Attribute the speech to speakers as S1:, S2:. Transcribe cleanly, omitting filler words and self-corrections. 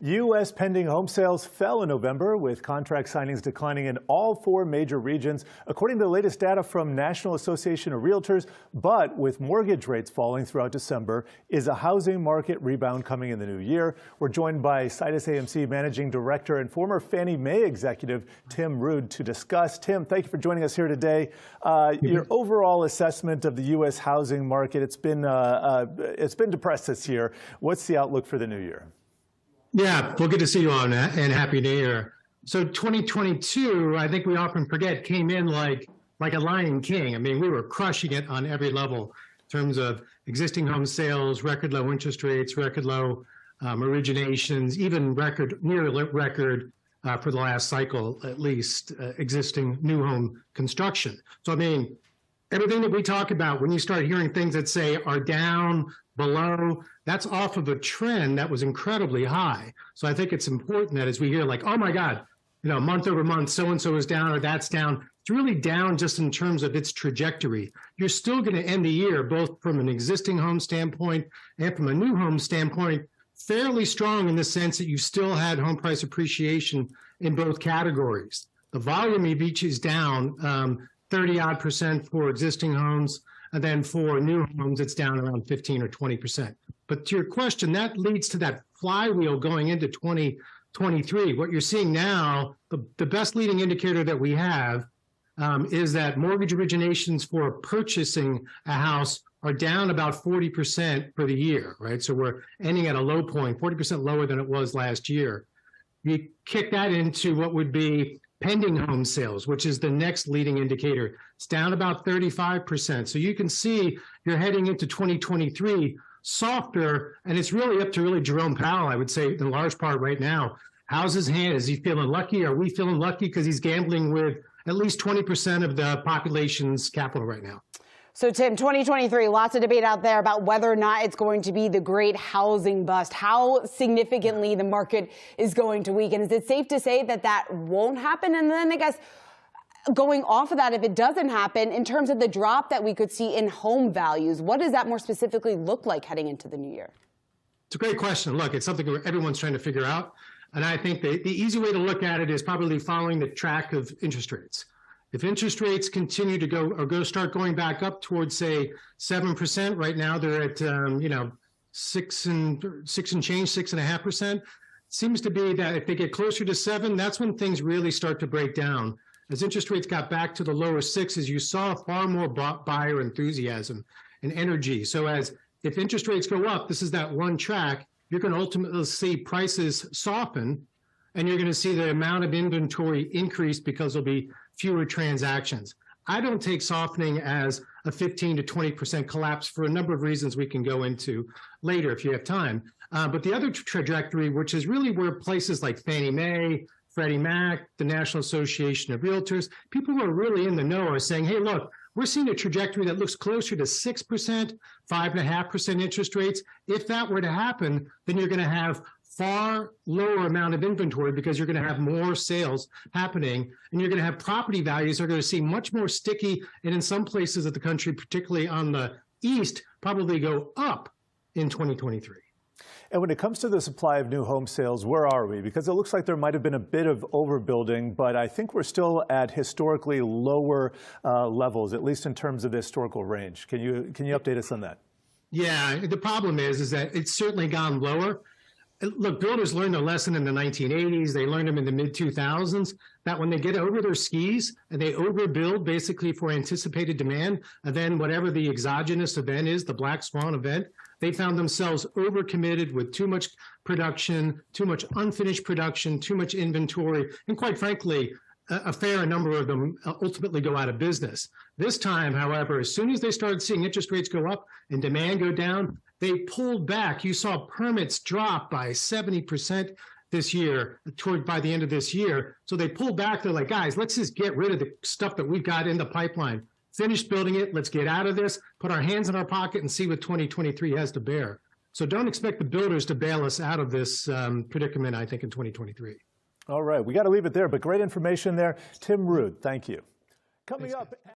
S1: U.S. pending home sales fell in November, with contract signings declining in all four major regions, according to the latest data from National Association of Realtors. But with mortgage rates falling throughout December, is a housing market rebound coming in the new year? We're joined by SitusAMC Managing Director and former Fannie Mae executive, Tim Rood, to discuss. Tim, thank you for joining us here today. Your overall assessment of the U.S. housing market, it's been depressed this year. What's the outlook for the new year?
S2: Yeah, well, good to see you on that, and Happy New Year. So 2022, I think we often forget, came in like a lion king. I mean, we were crushing it on every level in terms of existing home sales, record low interest rates, record low originations, even near record for the last cycle, at least, existing new home construction. So, I mean, everything that we talk about, when you start hearing things that say are down, below, that's off of a trend that was incredibly high. So I think it's important that as we hear like, oh my God, month over month, so-and-so is down or that's down, it's really down just in terms of its trajectory. You're still going to end the year, both from an existing home standpoint and from a new home standpoint, fairly strong in the sense that you still had home price appreciation in both categories. The volume of each is down 30-odd% for existing homes. And then for new homes, it's down around 15 or 20%. But to your question, that leads to that flywheel going into 2023. What you're seeing now, the best leading indicator that we have is that mortgage originations for purchasing a house are down about 40% for the year, right? So we're ending at a low point, 40% lower than it was last year. You kick that into what would be pending home sales, which is the next leading indicator. It's down about 35%. So you can see you're heading into 2023 softer, and it's really up to Jerome Powell, I would say, in large part right now. How's his hand? Is he feeling lucky? Are we feeling lucky? Because he's gambling with at least 20% of the population's capital right now.
S3: So, Tim, 2023, lots of debate out there about whether or not it's going to be the great housing bust, how significantly the market is going to weaken. Is it safe to say that that won't happen? And then I guess going off of that, if it doesn't happen, in terms of the drop that we could see in home values, what does that more specifically look like heading into the new year?
S2: It's a great question. Look, it's something everyone's trying to figure out. And I think the easy way to look at it is probably following the track of interest rates. If interest rates continue to start going back up towards, say, 7%, right now they're at 6.5%. Seems to be that if they get closer to 7, that's when things really start to break down. As interest rates got back to the lower 6s, you saw far more buyer enthusiasm and energy. So if interest rates go up, this is that one track, you're going to ultimately see prices soften, and you're going to see the amount of inventory increase because there'll be fewer transactions. I don't take softening as a 15 to 20% collapse for a number of reasons we can go into later if you have time. But the other trajectory, which is really where places like Fannie Mae, Freddie Mac, the National Association of Realtors, people who are really in the know are saying, hey, look, we're seeing a trajectory that looks closer to 6%, 5.5% interest rates. If that were to happen, then you're going to have far lower amount of inventory because you're going to have more sales happening, and you're going to have property values are going to see much more sticky, and in some places of the country, particularly on the east, probably go up in 2023.
S1: And when it comes to the supply of new home sales, where are we? Because it looks like there might have been a bit of overbuilding, but I think we're still at historically lower levels, at least in terms of the historical range. Can you update us on that? Yeah,
S2: the problem is that it's certainly gone lower. Look, builders learned their lesson in the 1980s. They learned them in the mid-2000s, that when they get over their skis and they overbuild basically for anticipated demand, and then whatever the exogenous event is, the black swan event, they found themselves overcommitted with too much production, too much unfinished production, too much inventory, and quite frankly, a fair number of them ultimately go out of business. This time, however, as soon as they started seeing interest rates go up and demand go down, they pulled back. You saw permits drop by 70% this year, by the end of this year. So they pulled back. They're like, guys, let's just get rid of the stuff that we've got in the pipeline. Finish building it. Let's get out of this, put our hands in our pocket and see what 2023 has to bear. So don't expect the builders to bail us out of this predicament, I think, in 2023.
S1: All right. We got to leave it there, but great information there. Tim Rood, thank you. Coming up.